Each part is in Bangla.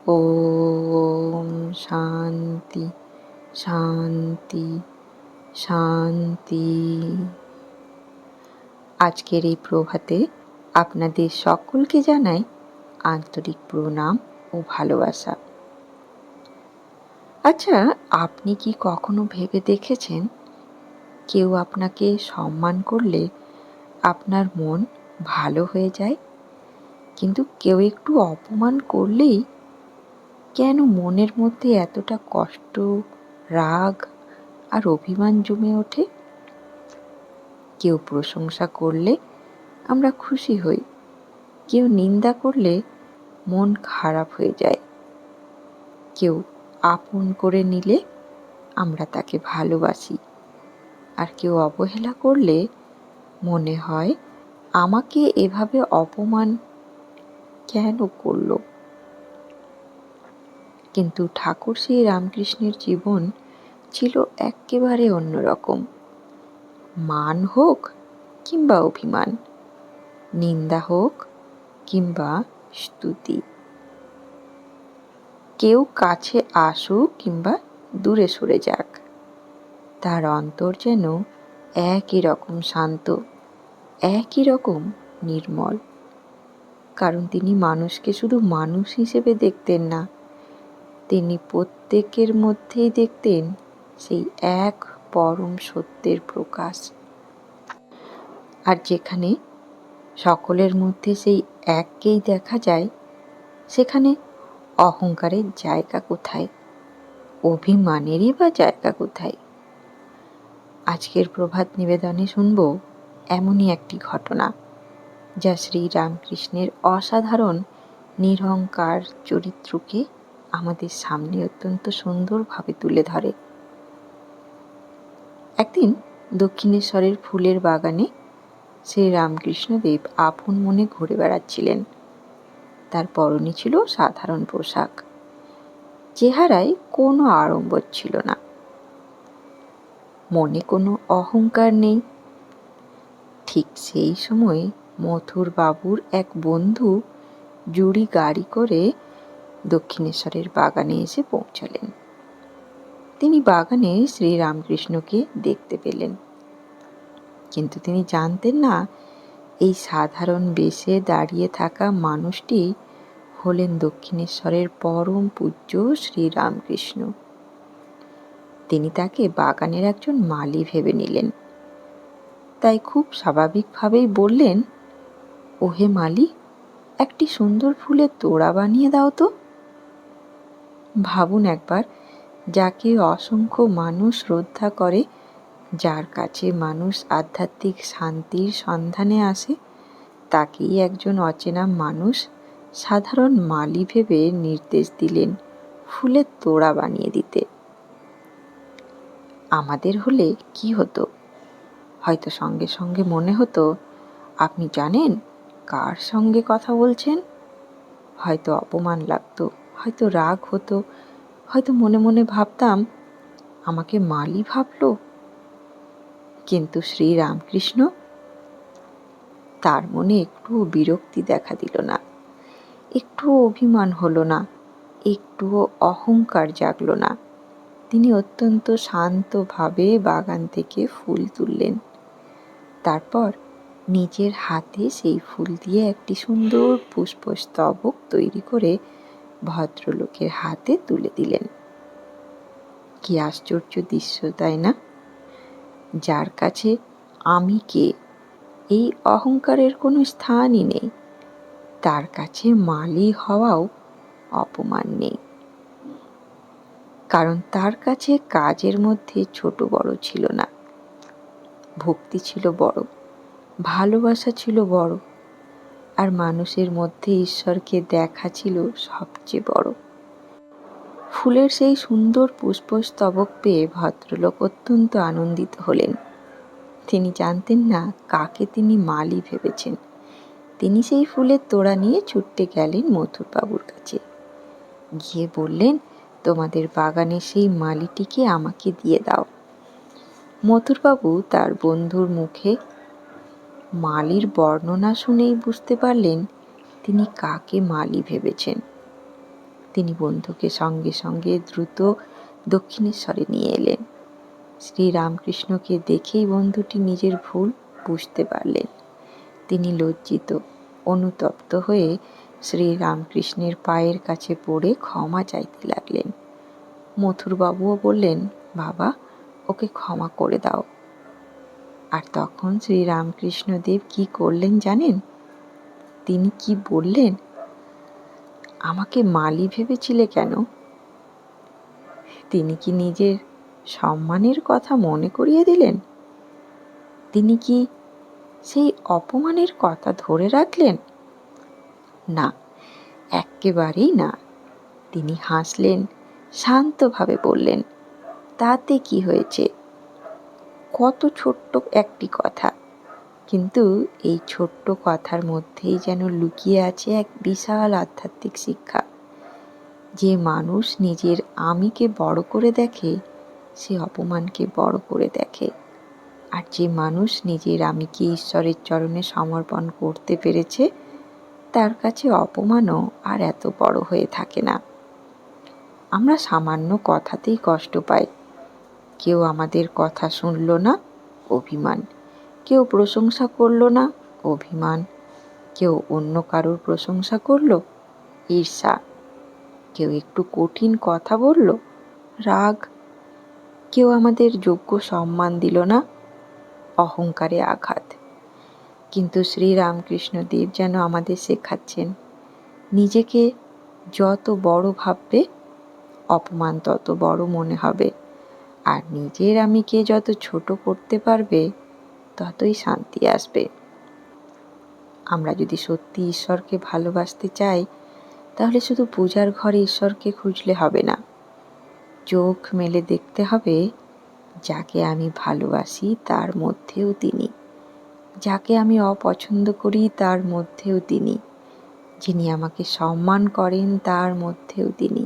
ওম শান্তি শান্তি শান্তি। আজকের এই প্রভাতে আপনাদের সকলকে জানাই আন্তরিক প্রণাম ও ভালোবাসা। আচ্ছা, আপনি কি কখনো ভেবে দেখেছেন, কেউ আপনাকে সম্মান করলে আপনার মন ভালো হয়ে যায়, কিন্তু কেউ একটু অপমান করলেই কেন মনের মধ্যে এতটা কষ্ট, রাগ আর অভিমান জমে ওঠে? কেউ প্রশংসা করলে আমরা খুশি হই, কেউ নিন্দা করলে মন খারাপ হয়ে যায়। কেউ আপন করে নিলে আমরা তাকে ভালোবাসি, আর কেউ অবহেলা করলে মনে হয় আমাকে এভাবে অপমান কেন করলো। কিন্তু ঠাকুর শ্রী রামকৃষ্ণের জীবন ছিল একেবারে অন্যরকম। মান হোক কিংবা অভিমান, নিন্দা হোক কিংবা স্তুতি, কেউ কাছে আসুক কিংবা দূরে সরে যাক, তার অন্তর যেন একই রকম শান্ত, একই রকম নির্মল। কারণ তিনি মানুষকে শুধু মানুষ হিসেবে দেখতেন না, তিনি প্রত্যেকের মধ্যেই দেখতেন সেই এক পরম সত্যের প্রকাশ। আর যেখানে সকলের মধ্যে সেই এককেই দেখা যায়, সেখানে অহংকারের জায়গা কোথায়, অভিমানেরই বা জায়গা কোথায়? আজকের প্রভাত নিবেদনে শুনব এমনই একটি ঘটনা, যা শ্রী রামকৃষ্ণের অসাধারণ নিরহংকার চরিত্রকে আমাদের সামনে অত্যন্ত সুন্দরভাবে তুলে ধরে। একদিন দক্ষিণেশ্বরের ফুলের বাগানে শ্রী রামকৃষ্ণদেব আপন মনে ঘুরে বেড়াচ্ছিলেন। তার পরনে ছিল সাধারণ পোশাক, চেহারায় কোনো আড়ম্বর ছিল না, মনে কোনো অহংকার নেই। ঠিক সেই সময় মথুর বাবুর এক বন্ধু জুড়ি গাড়ি করে দক্ষিণেশ্বরের বাগানে এসে পৌঁছালেন। তিনি বাগানে শ্রী রামকৃষ্ণকে দেখতে পেলেন, কিন্তু তিনি জানতেন না এই সাধারণ বেশে দাঁড়িয়ে থাকা মানুষটি হলেন দক্ষিণেশ্বরের পরম পূজ্য শ্রী রামকৃষ্ণ। তিনি তাকে বাগানের একজন মালি ভেবে নিলেন, তাই খুব স্বাভাবিকভাবেই বললেন, ওহে মালি, একটি সুন্দর ফুলের তোড়া বানিয়ে দাও তো। ভাবুন একবার, যাকে অসংখ্য মানুষ শ্রদ্ধা করে, যার কাছে মানুষ আধ্যাত্মিক শান্তির সন্ধানে আসে, তাকেই একজন অচেনা মানুষ সাধারণ মালি ভেবে নির্দেশ দিলেন ফুলের তোড়া বানিয়ে দিতে। আমাদের হলে কি হতো? হয়তো সঙ্গে সঙ্গে মনে হতো, আপনি জানেন কার সঙ্গে কথা বলছেন? হয়তো অপমান লাগতো, হয়তো রাগ হতো, হয়তো মনে মনে ভাবতাম, আমাকে মালি ভাবলো। কিন্তু শ্রী রামকৃষ্ণ, তার মনে একটুও বিরক্তি দেখা দিল না, একটুও অভিমান হলো না, একটুও অহংকার জাগলো না। তিনি অত্যন্ত শান্তভাবে বাগান থেকে ফুল তুললেন। তারপর নিজের হাতে সেই ফুল দিয়ে একটি সুন্দর পুষ্পস্তবক তৈরি করে ভদ্রলোকের হাতে তুলে দিলেন। কি আশ্চর্য দৃশ্য, তাই না? যার কাছে আমি কে, এই অহংকারের কোনো স্থানই নেই, তার কাছে মালি হওয়াও অপমান নেই। কারণ তার কাছে কাজের মধ্যে ছোট বড় ছিল না, ভক্তি ছিল বড়, ভালোবাসা ছিল বড়, আর মানুষের মধ্যে ঈশ্বরকে দেখা ছিল সবচেয়ে বড়। ফুলের সেই সুন্দর পুষ্পস্তবক পেয়ে ভদ্রলোক অত্যন্ত আনন্দিত হলেন। তিনি জানতেন না কাকে তিনি মালি ভেবেছেন। তিনি সেই ফুলের তোড়া নিয়ে ছুটতে গেলেন মথুরবাবুর কাছে, গিয়ে বললেন, তোমাদের বাগানে সেই মালিটিকে আমাকে দিয়ে দাও। মথুরবাবু তার বন্ধুর মুখে মালির বর্ণনা শুনেই বুঝতে পারলেন তিনি কাকে মালি ভেবেছেন। তিনি বন্ধুকে সঙ্গে সঙ্গে দ্রুত দক্ষিণেশ্বরে নিয়ে এলেন। শ্রীরামকৃষ্ণকে দেখেই বন্ধুটি নিজের ভুল বুঝতে পারলেন। তিনি লজ্জিত, অনুতপ্ত হয়ে শ্রীরামকৃষ্ণের পায়ের কাছে পড়ে ক্ষমা চাইতে লাগলেন। মথুরবাবুও বললেন, বাবা, ওকে ক্ষমা করে দাও। আর তখন শ্রীরামকৃষ্ণদেব কি করলেন জানেন? তিনি কি বললেন? আমাকে মালি ভেবেছিলে কেন? তিনি কি নিজের সম্মানের কথা মনে করিয়ে দিলেন? তিনি কি সেই অপমানের কথা ধরে রাখলেন? না, এক্কেবারেই না। তিনি হাসলেন, শান্তভাবে বললেন, তাতে কি হয়েছে? কত ছোট্ট একটি কথা, কিন্তু এই ছোট্ট কথার মধ্যেই যেন লুকিয়ে আছে এক বিশাল আধ্যাত্মিক শিক্ষা। যে মানুষ নিজের আমিকে বড় করে দেখে, সে অপমানকে বড় করে দেখে। আর যে মানুষ নিজের আমিকে ঈশ্বরের চরণে সমর্পণ করতে পেরেছে, তার কাছে অপমানও আর এত বড় হয়ে থাকে না। আমরা সামান্য কথাতেই কষ্ট পাই। কেউ আমাদের কথা শুনল না, অভিমান। কেউ প্রশংসা করল না, অভিমান। কেউ অন্য কারোর প্রশংসা করল, ঈর্ষা। কেউ একটু কঠিন কথা বলল, রাগ। কেউ আমাদের যোগ্য সম্মান দিল না, অহংকারে আঘাত। কিন্তু শ্রীরামকৃষ্ণদেব যেন আমাদের শেখাচ্ছেন, নিজেকে যত বড় ভাববে, অপমান তত বড় মনে হবে। আর নিজের আমিকে যত ছোট করতে পারবে, ততই শান্তি আসবে। আমরা যদি সত্যি ঈশ্বরকে ভালোবাসতে চাই, তাহলে শুধু পূজার ঘরে ঈশ্বরকে খুঁজলে হবে না। চোখ মেলে দেখতে হবে, যাকে আমি ভালোবাসি তার মধ্যেও তিনি, যাকে আমি অপছন্দ করি তার মধ্যেও তিনি, যিনি আমাকে সম্মান করেন তার মধ্যেও তিনি,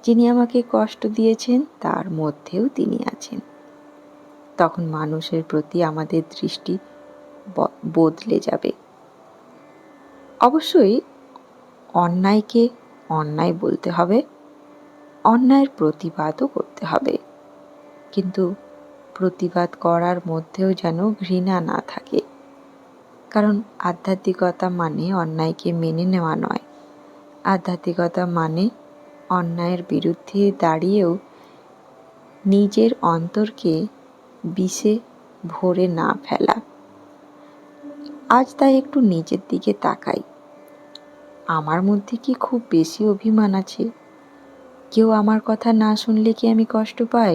যিনি আমাকে কষ্ট দিয়েছেন তার মধ্যেও তিনি আছেন। তখন মানুষের প্রতি আমাদের দৃষ্টি বদলে যাবে। অবশ্যই অন্যায়কে অন্যায় বলতে হবে, অন্যায়ের প্রতিবাদও করতে হবে, কিন্তু প্রতিবাদ করার মধ্যেও যেন ঘৃণা না থাকে। কারণ আধ্যাত্মিকতা মানে অন্যায়কে মেনে নেওয়া নয়। আধ্যাত্মিকতা মানে অন্যায়ের বিরুদ্ধে দাঁড়িয়েও নিজের অন্তরকে বিষে ভরে না ফেলা। আজ তাই একটু নিজের দিকে তাকাই। আমার মধ্যে কি খুব বেশি অভিমান আছে? কেউ আমার কথা না শুনলে কি আমি কষ্ট পাই?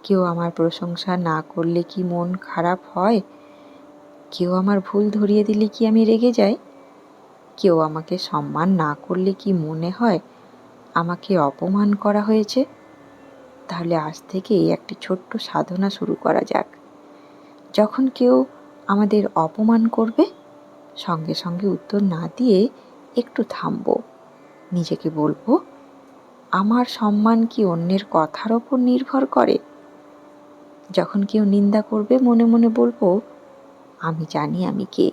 কেউ আমার প্রশংসা না করলে কি মন খারাপ হয়? কেউ আমার ভুল ধরিয়ে দিলে কি আমি রেগে যাই? কেউ আমাকে সম্মান না করলে কি মনে হয় আমাকে অপমান করা হয়েছে? তাহলে আজ থেকেই একটি ছোট্ট সাধনা শুরু করা যাক। যখন কেউ আমাদের অপমান করবে, সঙ্গে সঙ্গে উত্তর না দিয়ে একটু থামবো। নিজেকে বলবো, আমার সম্মান কি অন্যের কথার ওপর নির্ভর করে? যখন কেউ নিন্দা করবে, মনে মনে বলবো, আমি জানি আমি কে।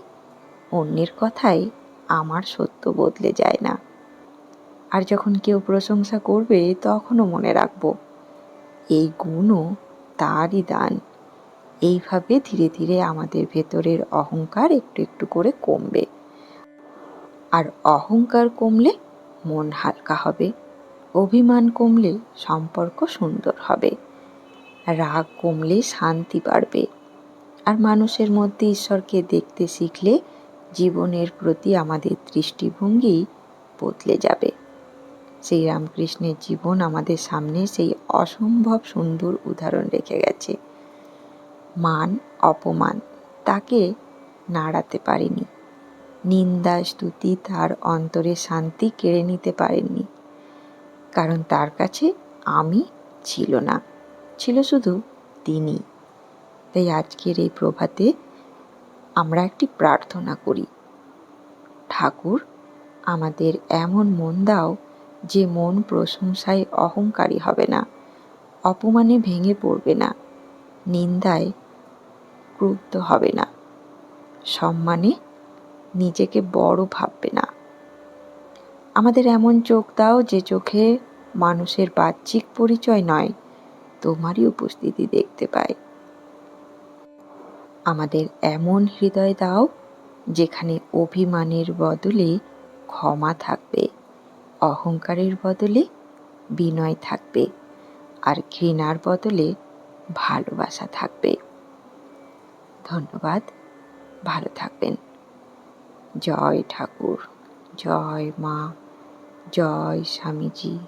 অন্যের কথায় আমার সত্য বদলে যায় না। আর যখন কেউ প্রশংসা করবে, তখনও মনে রাখবো, এই গুণও তারই দান। এইভাবে ধীরে ধীরে আমাদের ভেতরের অহংকার একটু একটু করে কমবে। আর অহংকার কমলে মন হালকা হবে, অভিমান কমলে সম্পর্ক সুন্দর হবে, রাগ কমলে শান্তি বাড়বে। আর মানুষের মধ্যে ঈশ্বরকে দেখতে শিখলে জীবনের প্রতি আমাদের দৃষ্টিভঙ্গি বদলে যাবে। শ্রীরামকৃষ্ণের জীবন আমাদের সামনে সেই অসম্ভব সুন্দর উদাহরণ রেখে গেছে। মান অপমান তাকে নাড়াতে পারেনি, নিন্দা স্তুতি তার অন্তরে শান্তি কেড়ে নিতে পারেননি। কারণ তার কাছে আমি ছিল না, ছিল শুধু তিনি। তাই আজকের এই প্রভাতে আমরা একটি প্রার্থনা করি, ঠাকুর, আমাদের এমন মন দাও যে মন প্রশংসায় অহংকারী হবে না, অপমানে ভেঙে পড়বে না, নিন্দায় ক্রুদ্ধ হবে না, সম্মানে নিজেকে বড় ভাববে না। আমাদের এমন চোখ দাও যে চোখে মানুষের বাহ্যিক পরিচয় নয়, তোমারই উপস্থিতি দেখতে পায়। আমাদের এমন হৃদয় দাও যেখানে অভিমানের বদলে ক্ষমা থাকবে, অহংকারের বদলে বিনয় থাকবে, আর ঘৃণার বদলে ভালোবাসা থাকবে। ধন্যবাদ। ভালো থাকবেন। জয় ঠাকুর, জয় মা, জয় স্বামীজি।